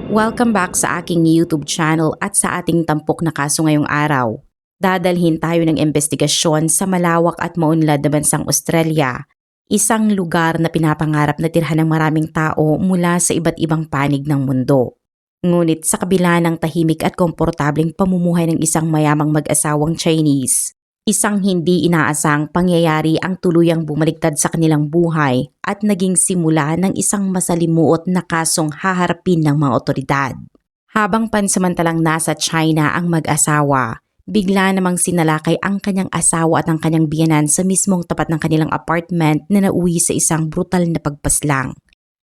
Welcome back sa aking YouTube channel at sa ating tampok na kaso ngayong araw. Dadalhin tayo ng investigasyon sa malawak at maunlad na bansang Australia, isang lugar na pinapangarap na tirhan ng maraming tao mula sa iba't ibang panig ng mundo. Ngunit sa kabila ng tahimik at komportableng pamumuhay ng isang mayamang mag-asawang Chinese, isang hindi inaasang pangyayari ang tuluyang bumaliktad sa kanilang buhay at naging simula ng isang masalimuot na kasong haharapin ng mga otoridad. Habang pansamantalang nasa China ang mag-asawa, bigla namang sinalakay ang kanyang asawa at ang kanyang biyenan sa mismong tapat ng kanilang apartment na nauwi sa isang brutal na pagpaslang.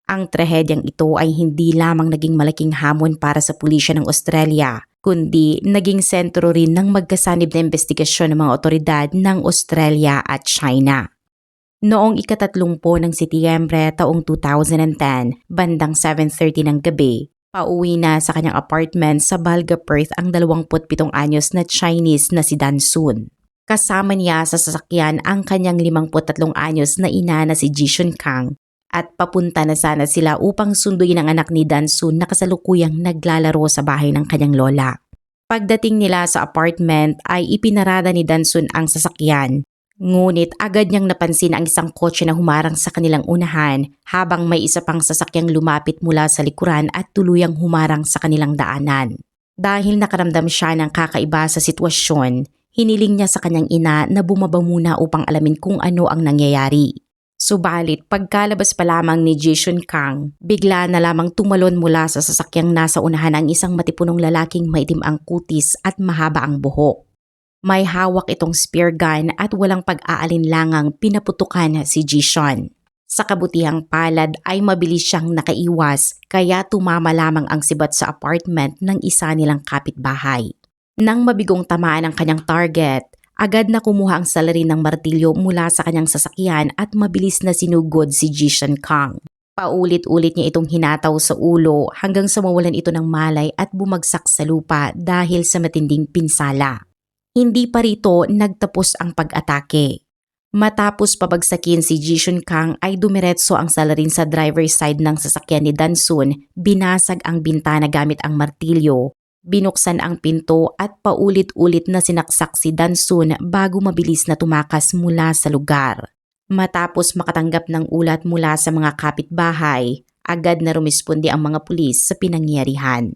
Ang trahedyang ito ay hindi lamang naging malaking hamon para sa pulisya ng Australia, kundi naging sentro rin ng magkasanib na investigasyon ng mga otoridad ng Australia at China. Noong ika-30 ng Setyembre taong 2010, bandang 7:30 ng gabi, pauwi na sa kanyang apartment sa Balga, Perth ang 27 anyos na Chinese na si Dan Sun. Kasama niya sa sasakyan ang kanyang 53 anyos na ina na si Jishun Kang at papunta na sana sila upang sunduin ang anak ni Dan Sun na kasalukuyang naglalaro sa bahay ng kanyang lola. Pagdating nila sa apartment ay ipinarada ni Dan Sun ang sasakyan. Ngunit agad niyang napansin ang isang kotse na humarang sa kanilang unahan habang may isa pang sasakyang lumapit mula sa likuran at tuluyang humarang sa kanilang daanan. Dahil nakaramdam siya ng kakaiba sa sitwasyon, hiniling niya sa kanyang ina na bumaba muna upang alamin kung ano ang nangyayari. Subalit pagkalabas pa lamang ni Jishun Kang, bigla na lamang tumalon mula sa sasakyang nasa unahan ang isang matipunong lalaking maitim ang kutis at mahaba ang buhok. May hawak itong spear gun at walang pag-aalinlangang pinaputukan si Jishun. Sa kabutihang palad ay mabilis siyang nakaiwas kaya tumama lamang ang sibat sa apartment ng isa nilang kapitbahay. Nang mabigong tamaan ang kanyang target, agad na kumuha ang salarin ng martilyo mula sa kanyang sasakyan at mabilis na sinugod si Jishun Kang. Paulit-ulit niya itong hinataw sa ulo hanggang sa mawalan ito ng malay at bumagsak sa lupa dahil sa matinding pinsala. Hindi pa rito nagtapos ang pag-atake. Matapos pabagsakin si Jishun Kang ay dumiretso ang salarin sa driver's side ng sasakyan ni Dan Sun, binasag ang bintana gamit ang martilyo. Binuksan ang pinto at paulit-ulit na sinaksak si Dan Sun bago mabilis na tumakas mula sa lugar. Matapos makatanggap ng ulat mula sa mga kapitbahay, agad na rumisponde ang mga pulis sa pinangyarihan.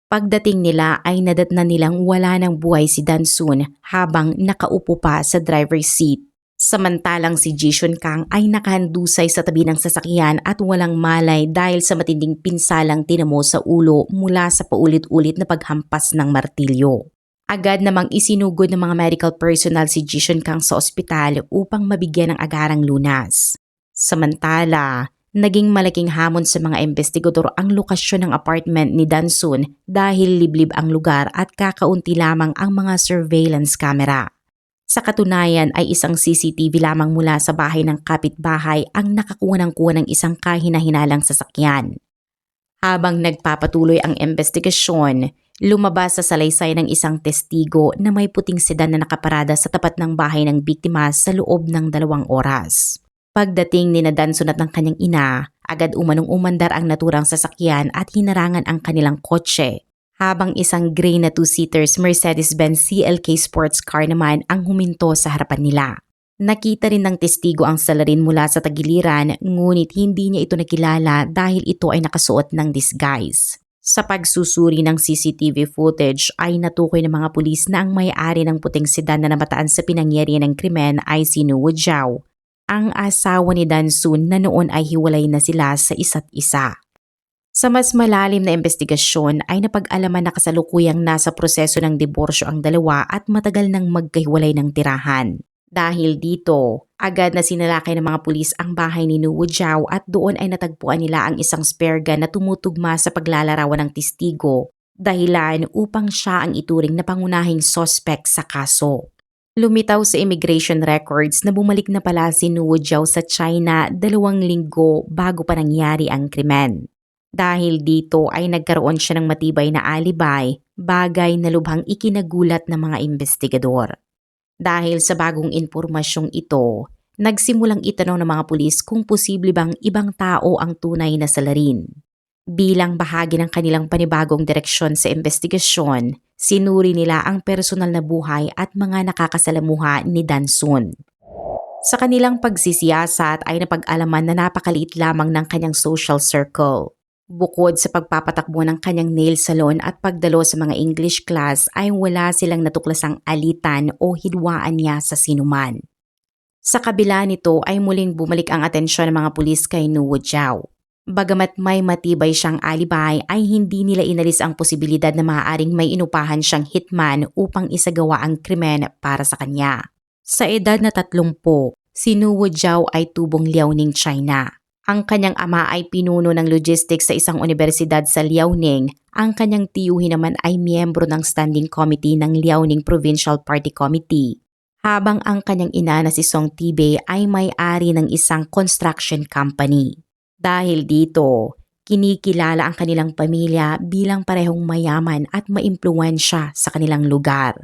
Pagdating nila ay nadatnan nilang wala ng buhay si Dan Sun habang nakaupo pa sa driver's seat. Samantalang si Jishun Kang ay nakahandusay sa tabi ng sasakyan at walang malay dahil sa matinding pinsalang tinamo sa ulo mula sa paulit-ulit na paghampas ng martilyo. Agad namang isinugod ng mga medical personnel si Jishun Kang sa ospital upang mabigyan ng agarang lunas. Samantala, naging malaking hamon sa mga investigador ang lokasyon ng apartment ni Dan Sun dahil liblib ang lugar at kakaunti lamang ang mga surveillance camera. Sa katunayan ay isang CCTV lamang mula sa bahay ng kapitbahay ang nakakuha ng isang kahina-hinalang sasakyan. Habang nagpapatuloy ang investigasyon, lumabas sa salaysay ng isang testigo na may puting sedan na nakaparada sa tapat ng bahay ng biktima sa loob ng 2 oras. Pagdating ni Dan Sun at ng kanyang ina, agad umanong umandar ang naturang sasakyan at hinarangan ang kanilang kotse. Habang isang gray na 2-seaters Mercedes-Benz CLK sports car naman ang huminto sa harapan nila. Nakita rin ng testigo ang salarin mula sa tagiliran ngunit hindi niya ito nakilala dahil ito ay nakasuot ng disguise. Sa pagsusuri ng CCTV footage ay natukoy ng mga pulis na ang may-ari ng puting sedan na namataan sa pinangyarihan ng krimen ay si Nuo Jiao, ang asawa ni Dan Sun na noon ay hiwalay na sila sa isa't isa. Sa mas malalim na investigasyon ay napag-alaman na kasalukuyang nasa proseso ng diborsyo ang dalawa at matagal nang magkahiwalay ng tirahan. Dahil dito, agad na sinalakay ng mga pulis ang bahay ni Nuo Jiao at doon ay natagpuan nila ang isang spear gun na tumutugma sa paglalarawan ng testigo, dahilan upang siya ang ituring na pangunahing suspect sa kaso. Lumitaw sa immigration records na bumalik na pala si Nuo Jiao sa China 2 linggo bago pa nangyari ang krimen. Dahil dito ay nagkaroon siya ng matibay na alibay, bagay na lubhang ikinagulat ng mga investigador. Dahil sa bagong impormasyong ito, nagsimulang itanong ng mga pulis kung posible bang ibang tao ang tunay na salarin. Bilang bahagi ng kanilang panibagong direksyon sa investigasyon, sinuri nila ang personal na buhay at mga nakakasalamuha ni Dansun. Sa kanilang pagsisiyasat ay napag-alaman na napakaliit lamang ng kanyang social circle. Bukod sa pagpapatakbo ng kanyang nail salon at pagdalo sa mga English class ay wala silang natuklasang alitan o hidwaan niya sa sinuman. Sa kabila nito ay muling bumalik ang atensyon ng mga pulis kay Nuwo Jiao. Bagamat may matibay siyang alibay ay hindi nila inalis ang posibilidad na maaaring may inupahan siyang hitman upang isagawa ang krimen para sa kanya. Sa edad na 30, si Nuwo Jiao ay tubong Liaoning, China. Ang kanyang ama ay pinuno ng logistics sa isang universidad sa Liaoning. Ang kanyang tiyuhin naman ay miyembro ng standing committee ng Liaoning Provincial Party Committee. Habang ang kanyang ina na si Song Tibe ay may-ari ng isang construction company. Dahil dito, kinikilala ang kanilang pamilya bilang parehong mayaman at maimpluwensya sa kanilang lugar.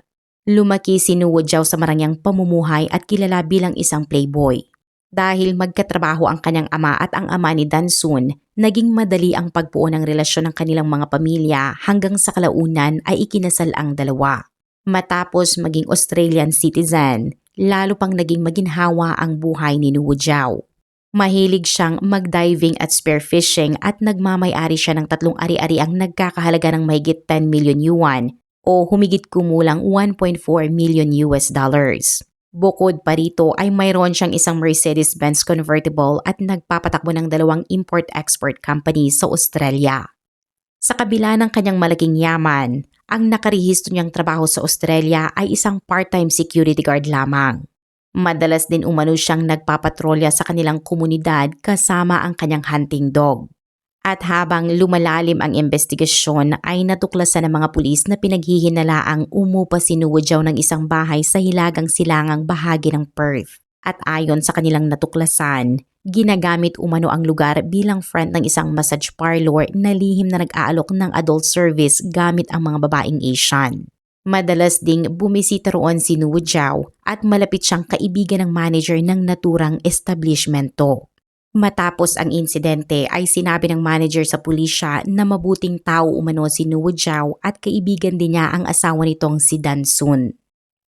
Lumaki si Nuwo Jiao sa marangyang pamumuhay at kilala bilang isang playboy. Dahil magkatrabaho ang kanyang ama at ang ama ni Dansun, naging madali ang pagbuo ng relasyon ng kanilang mga pamilya hanggang sa kalaunan ay ikinasal ang dalawa. Matapos maging Australian citizen, lalo pang naging maginhawa ang buhay ni Nuwo Jiao. Mahilig siyang mag-diving at spearfishing at nagmamay-ari siya ng 3 ari-ariang nagkakahalaga ng mahigit 10 million yuan o humigit kumulang 1.4 million US dollars. Bukod pa rito ay mayroon siyang isang Mercedes-Benz convertible at nagpapatakbo ng 2 import-export company sa Australia. Sa kabila ng kanyang malaking yaman, ang nakarehistro niyang trabaho sa Australia ay isang part-time security guard lamang. Madalas din umano siyang nagpapatrolya sa kanilang komunidad kasama ang kanyang hunting dog. At habang lumalalim ang investigasyon ay natuklasan ng mga pulis na pinaghihinalaang umupa si Nuwo Jiao ng isang bahay sa hilagang silangang bahagi ng Perth. At ayon sa kanilang natuklasan, ginagamit umano ang lugar bilang front ng isang massage parlor na lihim na nag-aalok ng adult service gamit ang mga babaeng Asian. Madalas ding bumisita roon si Nuwo Jiao at malapit siyang kaibigan ng manager ng naturang establishmento. Matapos ang insidente ay sinabi ng manager sa pulisya na mabuting tao umano si Nuwo Jiao at kaibigan din niya ang asawa nitong si Dansun.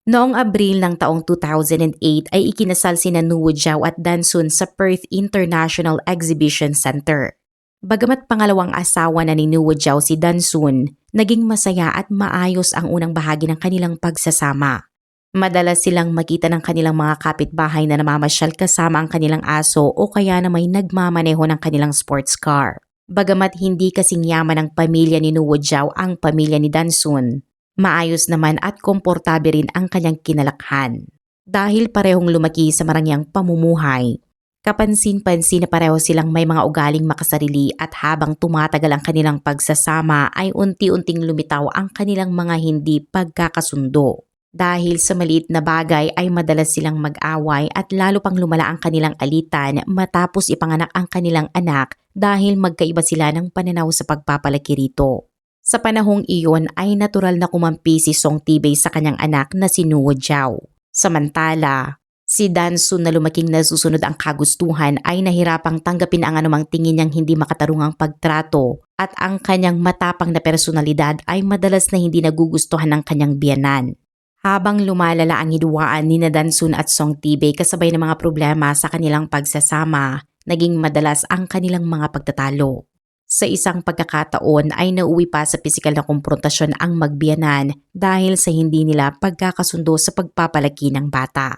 Noong Abril ng taong 2008 ay ikinasal sina Nuwo Jiao at Dansun sa Perth International Exhibition Center. Bagamat pangalawang asawa na ni Nuwo Jiao si Dansun, naging masaya at maayos ang unang bahagi ng kanilang pagsasama. Madalas silang makita ng kanilang mga kapitbahay na namamasyal kasama ang kanilang aso o kaya na may nagmamaneho ng kanilang sports car. Bagamat hindi kasing yaman ng pamilya ni Nuwo Jiao ang pamilya ni Dansun, maayos naman at komportable rin ang kanyang kinalakhan. Dahil parehong lumaki sa marangyang pamumuhay, kapansin-pansin na pareho silang may mga ugaling makasarili at habang tumatagal ang kanilang pagsasama ay unti-unting lumitaw ang kanilang mga hindi pagkakasundo. Dahil sa maliit na bagay ay madalas silang mag-away at lalo pang lumala ang kanilang alitan matapos ipanganak ang kanilang anak dahil magkaiba sila ng pananaw sa pagpapalaki rito. Sa panahong iyon ay natural na kumampi si Song Tibe sa kanyang anak na si Nuwo Jiao. Samantala, si Dansun na lumaking nasusunod ang kagustuhan ay nahirapang tanggapin ang anumang tingin niyang hindi makatarungang pagtrato at ang kanyang matapang na personalidad ay madalas na hindi nagugustuhan ng kanyang biyenan. Habang lumalala ang hidwaan ni Dansun at Song Tibe kasabay ng mga problema sa kanilang pagsasama, naging madalas ang kanilang mga pagtatalo. Sa isang pagkakataon ay nauwi pa sa pisikal na komprontasyon ang magbiyanan dahil sa hindi nila pagkakasundo sa pagpapalaki ng bata.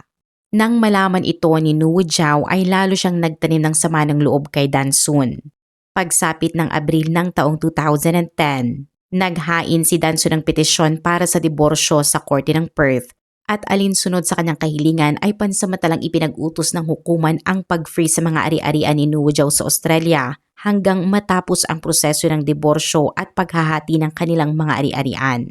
Nang malaman ito ni Nuwo Jiao ay lalo siyang nagtanim ng sama ng loob kay Dansun. Pagsapit ng Abril ng taong 2010, naghain si Dansun ng petisyon para sa diborsyo sa korte ng Perth at alinsunod sa kanyang kahilingan ay pansamantalang ipinag-utos ng hukuman ang pag-freeze sa mga ari-arian ni Nuwo Jiao sa Australia hanggang matapos ang proseso ng diborsyo at paghahati ng kanilang mga ari-arian.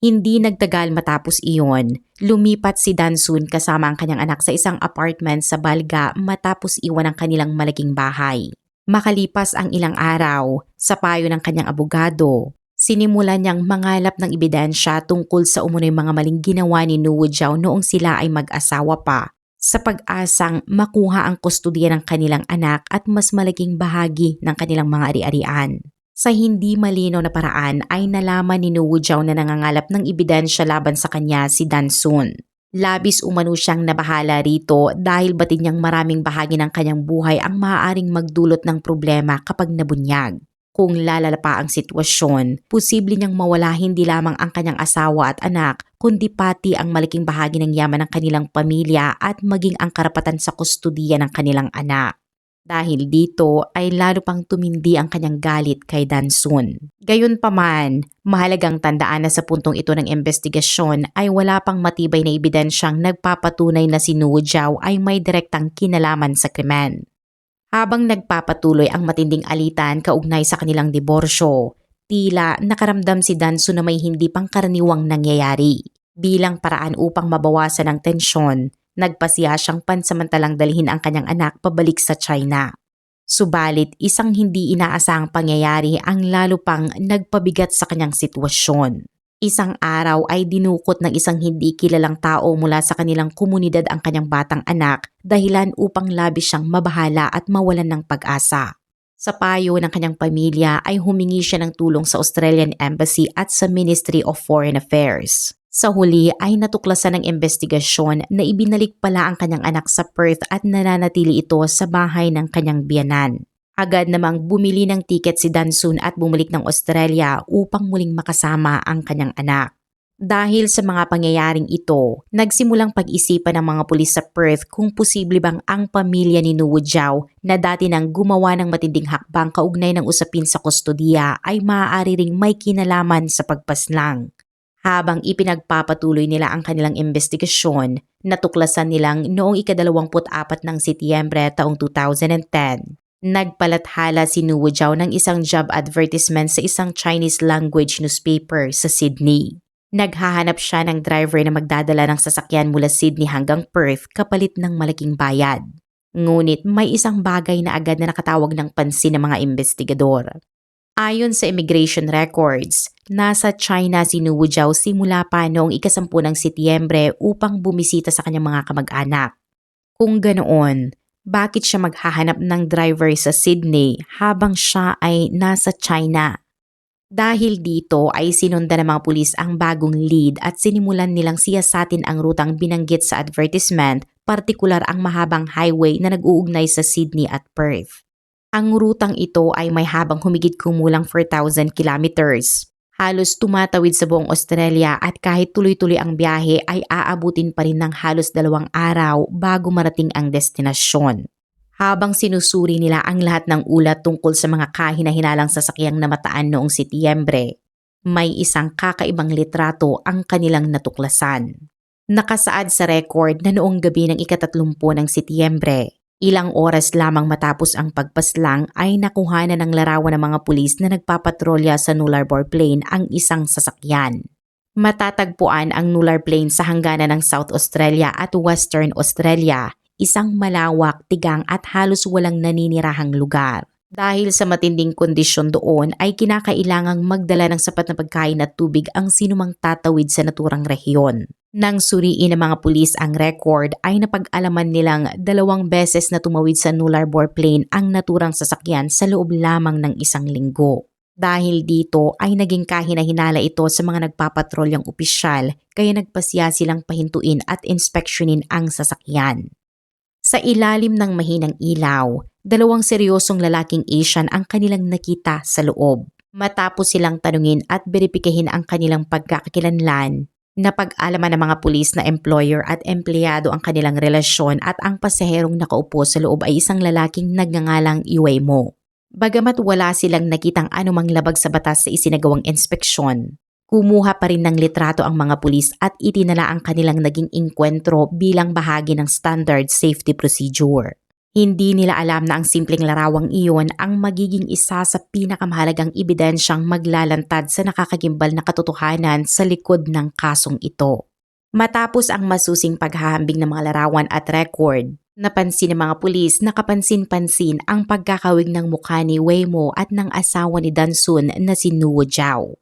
Hindi nagtagal matapos iyon, lumipat si Dansun kasama ang kanyang anak sa isang apartment sa Balga matapos iwan ang kanilang malaking bahay. Makalipas ang ilang araw, sa payo ng kanyang abogado, sinimulan niyang mangalap ng ebidensya tungkol sa umunoy mga maling ginawa ni Nuwo Jiao noong sila ay mag-asawa pa, sa pag-asang makuha ang kustodiya ng kanilang anak at mas malaking bahagi ng kanilang mga ari-arian. Sa hindi malinaw na paraan ay nalaman ni Nuwu Jiao na nangangalap ng ebidensya laban sa kanya si Dansun. Labis umano siyang nabahala rito dahil batid niyang maraming bahagi ng kanyang buhay ang maaaring magdulot ng problema kapag nabunyag. Kung lalala pa ang sitwasyon, posible niyang mawala hindi lamang ang kanyang asawa at anak, kundi pati ang malaking bahagi ng yaman ng kanilang pamilya at maging ang karapatan sa kustudiya ng kanilang anak. Dahil dito ay lalo pang tumindi ang kanyang galit kay Dansun. Gayunpaman, mahalagang tandaan na sa puntong ito ng investigasyon ay wala pang matibay na ebidensyang nagpapatunay na si Nuwu Jiao ay may direktang kinalaman sa krimen. Habang nagpapatuloy ang matinding alitan kaugnay sa kanilang diborsyo, tila nakaramdam si Dansun na may hindi pangkaraniwang nangyayari. Bilang paraan upang mabawasan ang tensyon, nagpasiya siyang pansamantalang dalhin ang kanyang anak pabalik sa China. Subalit isang hindi inaasahang pangyayari ang lalo pang nagpabigat sa kanyang sitwasyon. Isang araw ay dinukot ng isang hindi kilalang tao mula sa kanilang komunidad ang kanyang batang anak dahilan upang labis siyang mabahala at mawalan ng pag-asa. Sa payo ng kanyang pamilya ay humingi siya ng tulong sa Australian Embassy at sa Ministry of Foreign Affairs. Sa huli ay natuklasan ng investigasyon na ibinalik pala ang kanyang anak sa Perth at nananatili ito sa bahay ng kanyang biyanan. Agad namang bumili ng tiket si Dansun at bumalik ng Australia upang muling makasama ang kanyang anak. Dahil sa mga pangyayaring ito, nagsimulang pag-isipan ng mga pulis sa Perth kung posible bang ang pamilya ni Nuwu Jiao na dati nang gumawa ng matinding hakbang kaugnay ng usapin sa kustodiya ay maaari ring may kinalaman sa pagpaslang. Habang ipinagpapatuloy nila ang kanilang investigasyon, natuklasan nilang noong ika-24 ng Setyembre taong 2010, nagpalathala si Nuwu Jiao ng isang job advertisement sa isang Chinese language newspaper sa Sydney. Naghahanap siya ng driver na magdadala ng sasakyan mula Sydney hanggang Perth kapalit ng malaking bayad. Ngunit may isang bagay na agad na nakatawag ng pansin ng mga investigador. Ayon sa immigration records, nasa China si Nuwu Jiao simula pa noong ika-10 ng Setyembre upang bumisita sa kanyang mga kamag-anak. Kung ganoon, bakit siya maghahanap ng driver sa Sydney habang siya ay nasa China? Dahil dito ay sinundan ng mga pulis ang bagong lead at sinimulan nilang siyasatin ang rutang binanggit sa advertisement, partikular ang mahabang highway na nag-uugnay sa Sydney at Perth. Ang rutang ito ay may habang humigit kumulang 4,000 kilometers. Halos tumatawid sa buong Australia at kahit tuloy-tuloy ang biyahe ay aabutin pa rin ng halos 2 araw bago marating ang destinasyon. Habang sinusuri nila ang lahat ng ulat tungkol sa mga kahina-hinalang sasakyang namataan noong Setyembre, may isang kakaibang litrato ang kanilang natuklasan. Nakasaad sa record na noong gabi ng ika-30 ng Setyembre, ilang oras lamang matapos ang pagpaslang ay nakuhanan ng larawan ng mga pulis na nagpapatrolya sa Nullarbor Plain ang isang sasakyan. Matatagpuan ang Nullarbor Plain sa hangganan ng South Australia at Western Australia, isang malawak, tigang at halos walang naninirahang lugar. Dahil sa matinding kondisyon doon ay kinakailangang magdala ng sapat na pagkain at tubig ang sinumang tatawid sa naturang rehiyon. Nang suriin ng mga pulis ang record ay napag-alaman nilang 2 beses na tumawid sa Nullarbor Plain ang naturang sasakyan sa loob lamang ng 1 linggo. Dahil dito ay naging kahina-hinala ito sa mga nagpapatrolyang opisyal kaya nagpasya silang pahintuin at inspeksyonin ang sasakyan. Sa ilalim ng mahinang ilaw, 2 seryosong lalaking Asian ang kanilang nakita sa loob. Matapos silang tanungin at beripikahin ang kanilang pagkakakilanlan, napag-alaman ng mga pulis na employer at empleyado ang kanilang relasyon at ang pasaherong nakaupo sa loob ay isang lalaking nagngangalang Iwemo. Bagamat wala silang nakitang anumang labag sa batas sa isinagawang inspeksyon, kumuha pa rin ng litrato ang mga pulis at itinala ang kanilang naging inkwentro bilang bahagi ng standard safety procedure. Hindi nila alam na ang simpleng larawang iyon ang magiging isa sa pinakamahalagang ebidensyang maglalantad sa nakakagimbal na katotohanan sa likod ng kasong ito. Matapos ang masusing paghahambing ng mga larawan at record, napansin ng mga pulis na kapansin-pansin ang pagkakawig ng mukha ni Wemo at ng asawa ni Dansun na si Nuwu Jiao.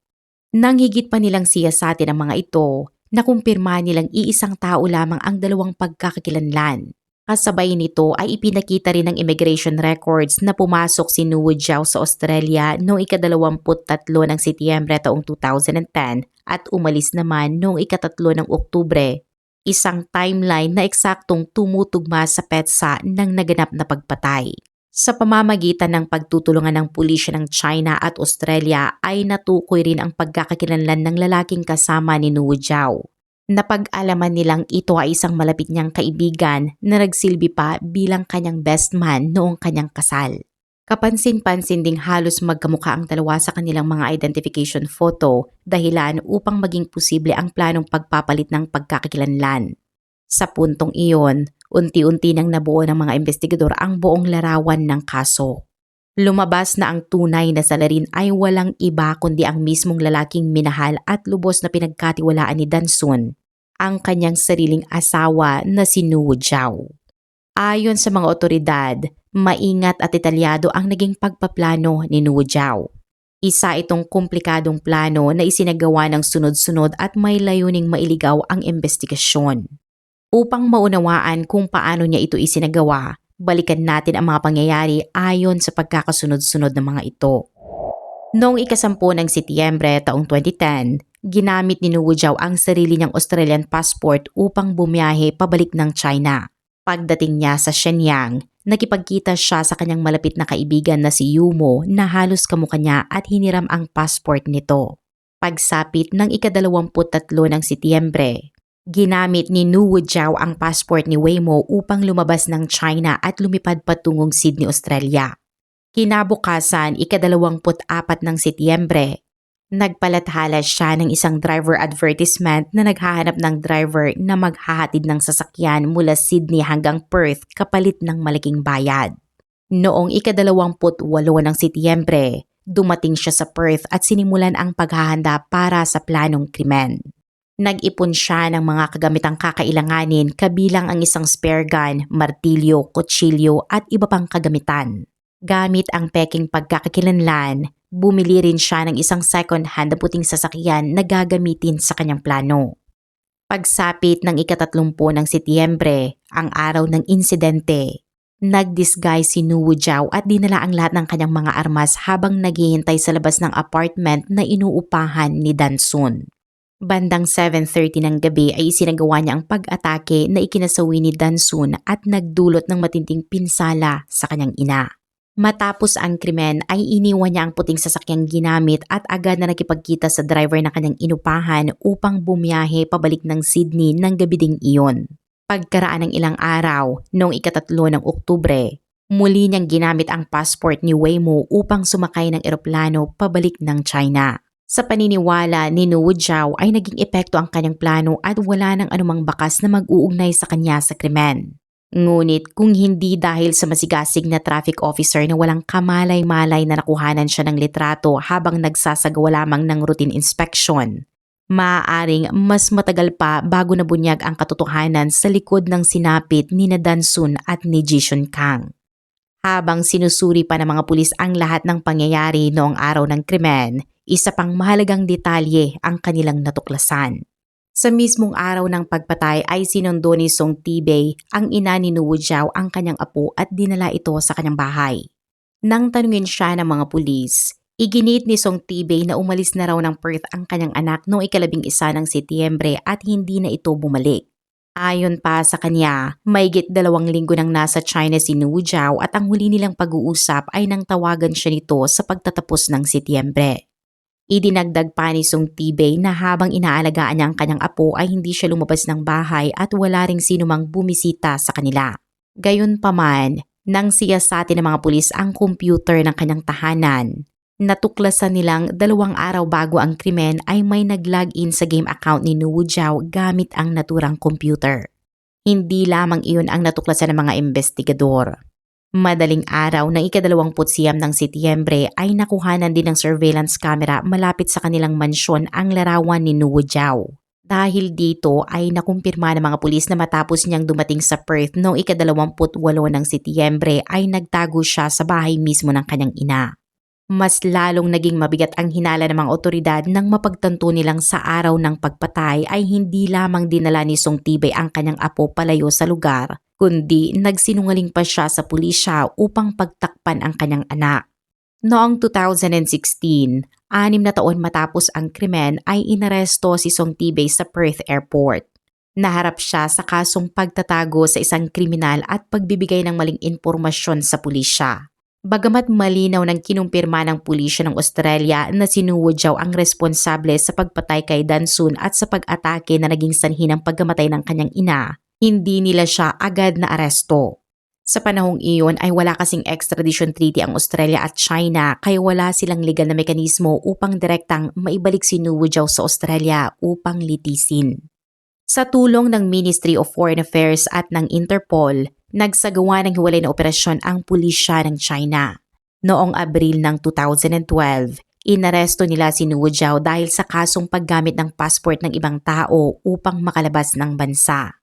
Nang higit pa nilang siyasatin ang mga ito, nakumpirma nilang iisang tao lamang ang 2 pagkakakilanlan. Kasabay nito ay ipinakita rin ng immigration records na pumasok si Nuwu Jiao sa Australia noong ika-23 ng Setyembre taong 2010 at umalis naman noong ika-3 ng Oktubre. Isang timeline na eksaktong tumutugma sa petsa ng naganap na pagpatay. Sa pamamagitan ng pagtutulungan ng pulisya ng China at Australia ay natukoy rin ang pagkakakilanlan ng lalaking kasama ni Nuwu Jiao. Napag-alaman nilang ito ay isang malapit niyang kaibigan na nagsilbi pa bilang kanyang best man noong kanyang kasal. Kapansin-pansin ding halos magkamukha ang dalawa sa kanilang mga identification photo dahilan upang maging posible ang planong pagpapalit ng pagkakakilanlan. Sa puntong iyon, unti-unti nang nabuo ng mga investigador ang buong larawan ng kaso. Lumabas na ang tunay na salarin ay walang iba kundi ang mismong lalaking minahal at lubos na pinagkatiwalaan ni Dansun, ang kanyang sariling asawa na si Nuwu Jiao. Ayon sa mga otoridad, maingat at detalyado ang naging pagpaplano ni Nuwu Jiao. Isa itong komplikadong plano na isinagawa ng sunod-sunod at may layuning mailigaw ang investigasyon. Upang maunawaan kung paano niya ito isinagawa, balikan natin ang mga pangyayari ayon sa pagkakasunod-sunod ng mga ito. Noong ika-10 ng Setyembre taong 2010, ginamit ni Nuwu Jiao ang sarili niyang Australian passport upang bumiyahe pabalik ng China. Pagdating niya sa Shenyang, nakipagkita siya sa kanyang malapit na kaibigan na si Yumo na halos kamukha niya at hiniram ang passport nito. Pagsapit ng ika-23 ng Setyembre, ginamit ni Nuwu Jiao ang passport ni Weimo upang lumabas ng China at lumipad patungong Sydney, Australia. Kinabukasan, ika-24 ng Setyembre, nagpalathala siya ng isang driver advertisement na naghahanap ng driver na maghahatid ng sasakyan mula Sydney hanggang Perth kapalit ng malaking bayad. Noong ika-28 ng Setyembre, dumating siya sa Perth at sinimulan ang paghahanda para sa planong krimen. Nag-ipon siya ng mga kagamitang kakailanganin kabilang ang isang spare gun, martilyo, kutsilyo at iba pang kagamitan. Gamit ang peking pagkakakilanlan, bumili rin siya ng isang second-hand na puting sasakyan na gagamitin sa kanyang plano. Pagsapit ng ika-30 ng Setyembre, ang araw ng insidente, nag-disguise si Nuwu Jiao at dinala ang lahat ng kanyang mga armas habang naghihintay sa labas ng apartment na inuupahan ni Dansun. Bandang 7:30 ng gabi ay isinagawa niya ang pag-atake na ikinasawi ni Dansun at nagdulot ng matinding pinsala sa kanyang ina. Matapos ang krimen ay iniwan niya ang puting sasakyang ginamit at agad na nakipagkita sa driver na kanyang inupahan upang bumiyahe pabalik ng Sydney ng gabi ding iyon. Pagkaraan ng ilang araw, noong ika-3 ng Oktubre, muli niyang ginamit ang passport ni Weimo upang sumakay ng eroplano pabalik ng China. Sa paniniwala ni Nuwu Jiao ay naging epekto ang kanyang plano at wala nang anumang bakas na mag-uugnay sa kanya sa krimen. Ngunit kung hindi dahil sa masigasig na traffic officer na walang kamalay-malay na nakuhanan siya ng litrato habang nagsasagawa lamang ng routine inspection, maaaring mas matagal pa bago nabunyag ang katotohanan sa likod ng sinapit ni Dansun at ni Jishun Kang. Habang sinusuri pa ng mga pulis ang lahat ng pangyayari noong araw ng krimen, isa pang mahalagang detalye ang kanilang natuklasan. Sa mismong araw ng pagpatay ay sinundo ni Song Tibei, ang ina ni Nuwu Jiao, ang kanyang apo at dinala ito sa kanyang bahay. Nang tanungin siya ng mga pulis, iginit ni Song Tibei na umalis na raw ng Perth ang kanyang anak noong ika-11 ng Setyembre at hindi na ito bumalik. Ayon pa sa kanya, mahigit 2 linggo nang nasa China si Nuwu Jiao at ang huli nilang pag-uusap ay nang tawagan siya nito sa pagtatapos ng Setyembre. Idinagdag pa ni Song Tibei na habang inaalagaan niya ang kanyang apo ay hindi siya lumabas ng bahay at wala ring sinumang bumisita sa kanila. Gayunpaman, nang siyasatin ng mga pulis ang computer ng kanyang tahanan, natuklasan nilang 2 araw bago ang krimen ay may nag-login sa game account ni Nuwu Jiao gamit ang naturang computer. Hindi lamang iyon ang natuklasan ng mga investigador. Madaling araw ng ika-29 ng Setyembre ay nakuhanan din ng surveillance camera malapit sa kanilang mansyon ang larawan ni Nuwu Jiao. Dahil dito ay nakumpirma ng mga pulis na matapos niyang dumating sa Perth noong ika-28 ng Setyembre ay nagtago siya sa bahay mismo ng kanyang ina. Mas lalong naging mabigat ang hinala ng mga otoridad nang mapagtanto nilang sa araw ng pagpatay ay hindi lamang dinala ni Song Tibay ang kanyang apo palayo sa lugar, kundi nagsinungaling pa siya sa pulisya upang pagtakpan ang kanyang anak. Noong 2016, 6 na taon matapos ang krimen ay inaresto si Song Tibay sa Perth Airport. Naharap siya sa kasong pagtatago sa isang kriminal at pagbibigay ng maling impormasyon sa pulisya. Bagamat malinaw ng kinumpirma ng pulisya ng Australia na si Nuo Jiao ang responsable sa pagpatay kay Dansun at sa pag-atake na naging sanhi ng pagkamatay ng kanyang ina, hindi nila siya agad na aresto. Sa panahong iyon ay wala kasing extradition treaty ang Australia at China kaya wala silang legal na mekanismo upang direktang maibalik si Nuo Jiao sa Australia upang litisin. Sa tulong ng Ministry of Foreign Affairs at ng Interpol, nagsagawa ng hiwalay na operasyon ang pulisya ng China. Noong Abril ng 2012, inaresto nila si Nuo Jiao dahil sa kasong paggamit ng passport ng ibang tao upang makalabas ng bansa.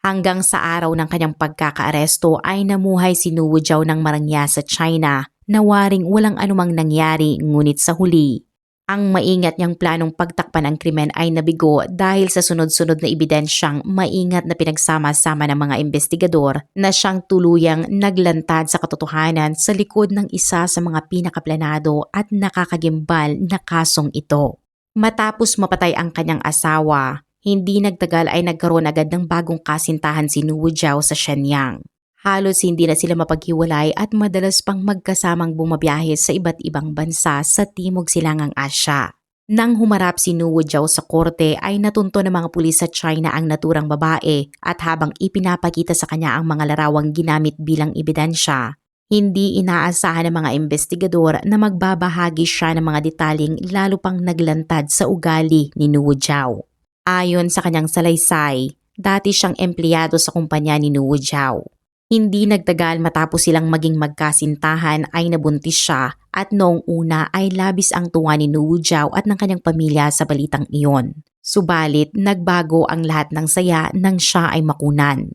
Hanggang sa araw ng kanyang pagkakaaresto ay namuhay si Nuo Jiao ng marangya sa China na waring walang anumang nangyari, ngunit sa huli, ang maingat niyang planong pagtakpan ang krimen ay nabigo dahil sa sunod-sunod na ebidensyang maingat na pinagsama-sama ng mga investigador na siyang tuluyang naglantad sa katotohanan sa likod ng isa sa mga pinakaplanado at nakakagimbal na kasong ito. Matapos mapatay ang kanyang asawa, hindi nagtagal ay nagkaroon agad ng bagong kasintahan si Nuo Jiao sa Shenyang. Halos hindi na sila mapaghiwalay at madalas pang magkasamang bumabiyahe sa iba't ibang bansa sa Timog Silangang Asya. Nang humarap si Nuo Jiao sa korte ay natunto ng mga pulis sa China ang naturang babae at habang ipinapakita sa kanya ang mga larawang ginamit bilang ebidensya, hindi inaasahan ng mga investigador na magbabahagi siya ng mga detaling lalo pang naglantad sa ugali ni Nuo Jiao. Ayon sa kanyang salaysay, dati siyang empleyado sa kumpanya ni Nuo Jiao. Hindi nagtagal matapos silang maging magkasintahan ay nabuntis siya at noong una ay labis ang tuwa ni Nuo Jiao at ng kanyang pamilya sa balitang iyon. Subalit nagbago ang lahat ng saya nang siya ay makunan.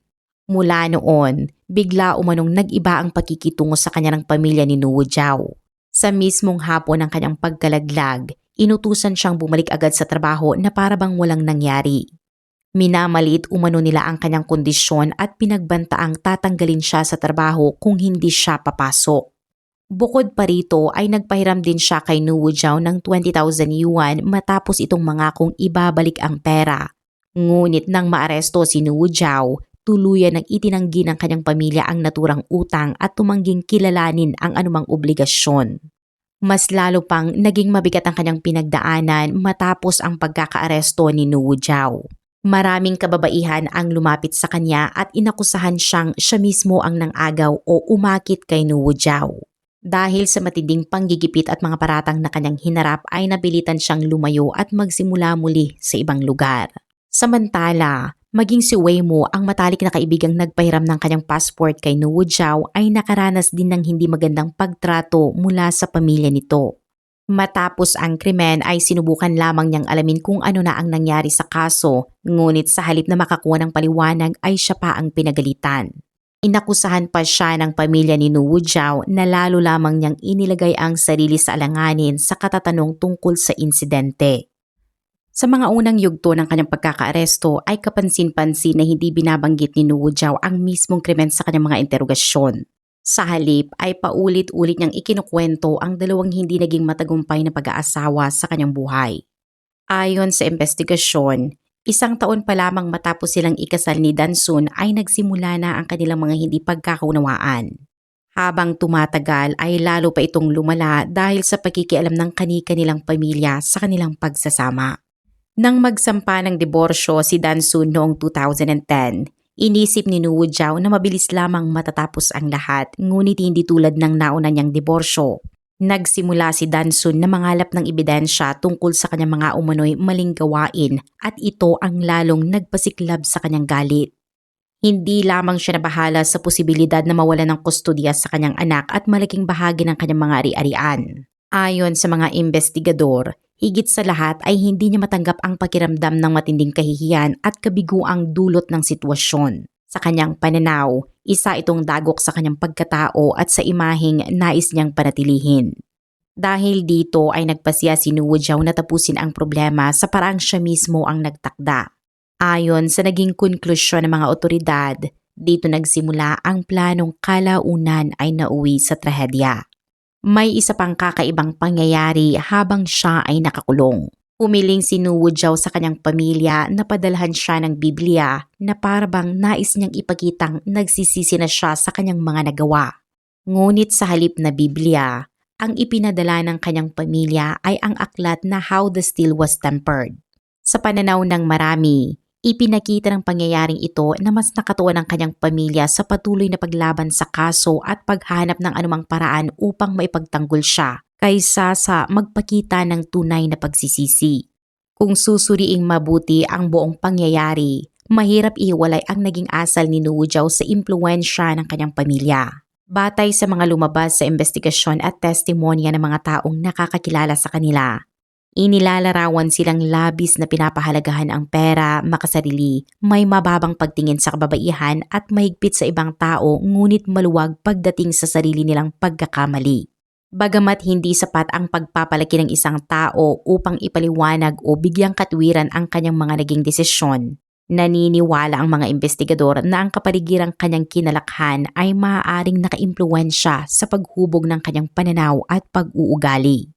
Mula noon, bigla umanong nag-iba ang pakikitungo sa kanya ng pamilya ni Nuo Jiao. Sa mismong hapon ng kanyang pagkalaglag, inutusan siyang bumalik agad sa trabaho na parabang walang nangyari. Minamaliit umano nila ang kanyang kondisyon at pinagbantaang tatanggalin siya sa trabaho kung hindi siya papasok. Bukod pa rito ay nagpahiram din siya kay Nuo Jiao ng 20,000 yuan matapos itong mangakong ibabalik ang pera. Ngunit nang maaresto si Nuo Jiao, tuluyan ng itinanggi ng kanyang pamilya ang naturang utang at tumangging kilalanin ang anumang obligasyon. Mas lalo pang naging mabigat ang kanyang pinagdaanan matapos ang pagkakaaresto ni Nuo Jiao. Maraming kababaihan ang lumapit sa kanya at inakusahan siyang siya mismo ang nang-agaw o umakit kay Nuo Jiao. Dahil sa matinding panggigipit at mga paratang na kanyang hinarap ay napilitan siyang lumayo at magsimula muli sa ibang lugar. Samantala, maging si Wei Mo ang matalik na kaibigang nagpahiram ng kanyang passport kay Nuo Jiao ay nakaranas din ng hindi magandang pagtrato mula sa pamilya nito. Matapos ang krimen ay sinubukan lamang niyang alamin kung ano na ang nangyari sa kaso, ngunit sa halip na makakuha ng paliwanag ay siya pa ang pinagalitan. Inakusahan pa siya ng pamilya ni Nuo Jiao na lalo lamang niyang inilagay ang sarili sa alanganin sa katatanong tungkol sa insidente. Sa mga unang yugto ng kanyang pagkakaaresto ay kapansin-pansin na hindi binabanggit ni Nuo Jiao ang mismong krimen sa kanyang mga interogasyon. Sa halip ay paulit-ulit niyang ikinukwento ang dalawang hindi naging matagumpay na pag-aasawa sa kanyang buhay. Ayon sa investigasyon, 1 taon pa lamang matapos silang ikasal ni Dansun ay nagsimula na ang kanilang mga hindi pagkakaunawaan. Habang tumatagal ay lalo pa itong lumala dahil sa pakikialam ng kani-kanilang pamilya sa kanilang pagsasama. Nang magsampa ng diborsyo si Dansun noong 2010, inisip ni Nuo Jiao na mabilis lamang matatapos ang lahat, ngunit hindi tulad ng nauna niyang diborsyo. Nagsimula si Dansun na mangalap ng ebidensya tungkol sa kanyang mga umano'y maling gawain at ito ang lalong nagpasiklab sa kanyang galit. Hindi lamang siya nabahala sa posibilidad na mawala ng kustodiya sa kanyang anak at malaking bahagi ng kanyang mga ari-arian. Ayon sa mga investigador, higit sa lahat ay hindi niya matanggap ang pakiramdam ng matinding kahihiyan at kabiguang dulot ng sitwasyon. Sa kanyang pananaw, isa itong dagok sa kanyang pagkatao at sa imaheng nais niyang panatilihin. Dahil dito ay nagpasya si Wu Jiao na tapusin ang problema sa paraang siya mismo ang nagtakda. Ayon sa naging konklusyon ng mga otoridad, dito nagsimula ang planong kalaunan ay nauwi sa trahedya. May isa pang kakaibang pangyayari habang siya ay nakakulong. Humiling si Wu Jiao sa kanyang pamilya na padalhan siya ng Biblia na parabang nais niyang ipakitang nagsisisi na siya sa kanyang mga nagawa. Ngunit sa halip na Biblia, ang ipinadala ng kanyang pamilya ay ang aklat na How the Steel Was Tempered. Sa pananaw ng marami, ipinakita ng pangyayaring ito na mas nakatuwa ng kanyang pamilya sa patuloy na paglaban sa kaso at paghanap ng anumang paraan upang maipagtanggol siya kaysa sa magpakita ng tunay na pagsisisi. Kung susuriing mabuti ang buong pangyayari, mahirap ihiwalay ang naging asal ni Wu Jiao sa impluwensya ng kanyang pamilya. Batay sa mga lumabas sa investigasyon at testimonya ng mga taong nakakakilala sa kanila, inilalarawan silang labis na pinapahalagahan ang pera, makasarili, may mababang pagtingin sa kababaihan at mahigpit sa ibang tao ngunit maluwag pagdating sa sarili nilang pagkakamali. Bagamat hindi sapat ang pagpapalaki ng isang tao upang ipaliwanag o bigyang katwiran ang kanyang mga naging desisyon, naniniwala ang mga investigador na ang kapaligirang kanyang kinalakhan ay maaaring nakaimpluwensya sa paghubog ng kanyang pananaw at pag-uugali.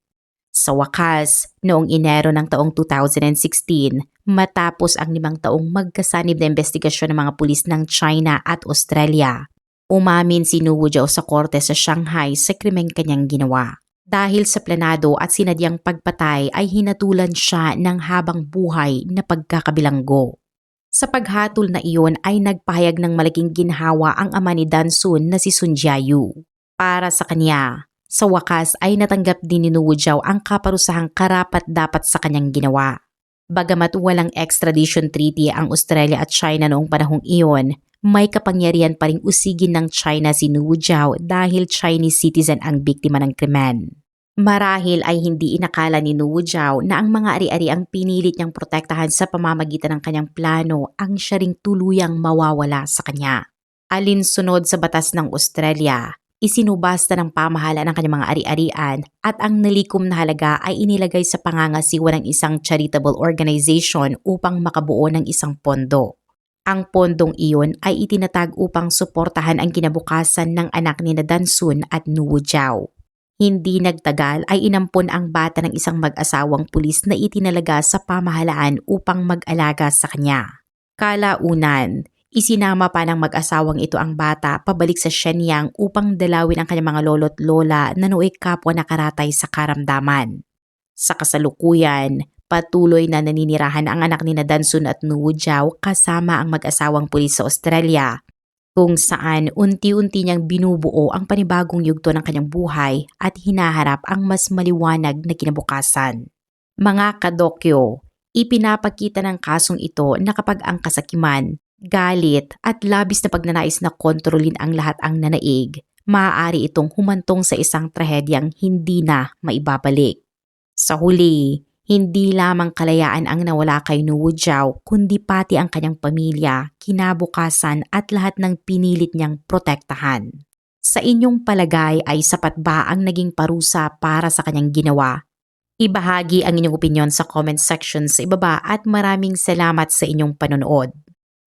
Sa wakas, noong Enero ng taong 2016, matapos ang 5 taong magkasanib na investigasyon ng mga pulis ng China at Australia, umamin si Wu Jiao sa korte sa Shanghai sa krimeng kanyang ginawa. Dahil sa planado at sinadyang pagpatay ay hinatulan siya ng habang buhay na pagkakabilanggo. Sa paghatol na iyon ay nagpahayag ng malaking ginhawa ang ama ni Dansun na si Sun Jiayu. Para sa kanya, sa wakas ay natanggap din ni Wu Jiao ang kaparusahang karapat-dapat sa kanyang ginawa. Bagamat walang extradition treaty ang Australia at China noong panahong iyon, may kapangyarihan pa ring usigin ng China si Wu Jiao dahil Chinese citizen ang biktima ng krimen. Marahil ay hindi inakala ni Wu Jiao na ang mga ari-ari ang pinilit niyang protektahan sa pamamagitan ng kanyang plano ang siya ring tuluyang mawawala sa kanya. Alinsunod sa batas ng Australia, isinubasta ng pamahalaan ang kanyang mga ari-arian at ang nalikom na halaga ay inilagay sa pangangasiwa ng isang charitable organization upang makabuo ng isang pondo. Ang pondong iyon ay itinatag upang suportahan ang kinabukasan ng anak ni Dansun at Wu Jiao. Hindi nagtagal ay inampon ang bata ng isang mag-asawang pulis na itinalaga sa pamahalaan upang mag-alaga sa kanya. Kalaunan, isinama pa ng mag-asawang ito ang bata pabalik sa Shenyang upang dalawin ang kanyang mga lolo't lola na nooy kapwa nakaratay sa karamdaman. Sa kasalukuyan, patuloy na naninirahan ang anak ni Dansun at Wu Jiao kasama ang mag-asawang pulis sa Australia, kung saan unti-unti niyang binubuo ang panibagong yugto ng kanyang buhay at hinaharap ang mas maliwanag na kinabukasan. Mga kadokyo, ipinapakita ng kasong ito na kapag ang kasakiman, galit at labis na pagnanais na kontrolin ang lahat ang nanaig, maaari itong humantong sa isang trahedyang hindi na maibabalik. Sa huli, hindi lamang kalayaan ang nawala kay Wu Jiao kundi pati ang kanyang pamilya, kinabukasan at lahat ng pinilit niyang protektahan. Sa inyong palagay ay sapat ba ang naging parusa para sa kanyang ginawa? Ibahagi ang inyong opinyon sa comment section sa ibaba at maraming salamat sa inyong panonood.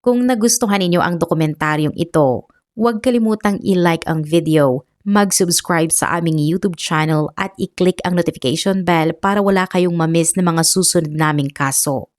Kung nagustuhan ninyo ang dokumentaryong ito, huwag kalimutang i-like ang video, mag-subscribe sa aming YouTube channel at i-click ang notification bell para wala kayong ma-miss na mga susunod naming kaso.